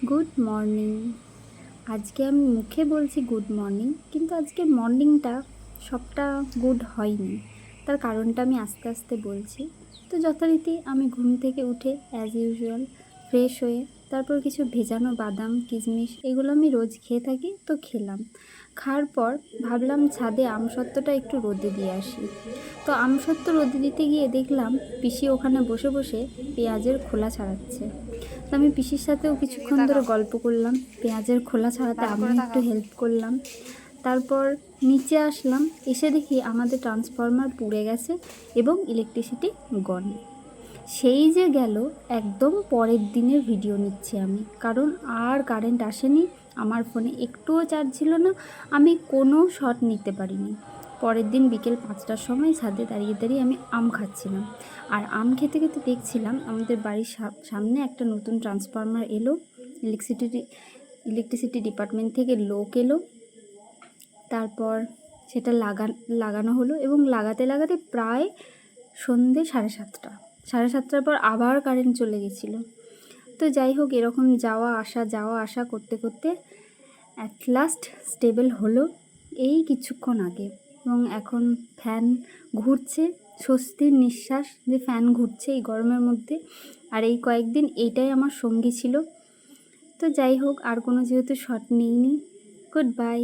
Good morning. আজকে আমি মুখে বলছি গুড মর্নিং, কিন্তু আজকে মর্নিংটা সবটা গুড হয়নি। তার কারণটা আমি আস্তে আস্তে বলছি। তো যথারীতি আমি ঘুম থেকে উঠে অ্যাজ ইউজুয়াল ফ্রেশ হয়ে তারপর কিছু ভেজানো বাদাম কিশমিশ এগুলো আমি রোজ খেয়ে থাকি, তো খেলাম। খাওয়ার পর ভাবলাম ছাদে আমসত্ত্বটা একটু রোদে দিয়ে আসি। তো আমসত্ত্ব রোদে দিতে গিয়ে দেখলাম পিসি ওখানে বসে বসে পেঁয়াজের খোলা ছাড়াচ্ছে। তো আমি পিসির সাথেও কিছুক্ষণ ধরে গল্প করলাম, পেঁয়াজের খোলা ছাড়াতে আমি একটু হেল্প করলাম। তারপর নিচে আসলাম, এসে দেখি আমাদের ট্রান্সফরমার পুড়ে গেছে এবং ইলেকট্রিসিটি গন। সেই যে গেল, একদম পরের দিনের ভিডিও নিচ্ছি আমি, কারণ আর কারেন্ট আসেনি, আমার ফোনে একটুও চার্জ ছিল না, আমি কোনো শট নিতে পারিনি। পরের দিন বিকেল 5টার সময় ছাদে দাঁড়িয়ে দাঁড়িয়ে আমি আম খাচ্ছিলাম, আর আম খেতে খেতে দেখছিলাম আমাদের বাড়ির সামনে একটা নতুন ট্রান্সফরমার এলো। ইলেকট্রিসিটি ডিপার্টমেন্ট থেকে লোক এলো, তারপর সেটা লাগানো হলো এবং লাগাতে লাগাতে প্রায় সন্ধে 7:30। 7:30টার পর আবার কারেন্ট চলে গেছিলো। তো যাই হোক, এরকম যাওয়া আসা করতে করতে অ্যাট লাস্ট স্টেবল হলো এই কিছুক্ষণ আগে। এবং এখন ফ্যান ঘুরছে, স্বস্তির নিঃশ্বাস যে ফ্যান ঘুরছে এই গরমের মধ্যে। আর এই কয়েকদিন এইটাই আমার সঙ্গী ছিল। তো যাই হোক, আর কোনো যেহেতু শট নিইনি। Good bye.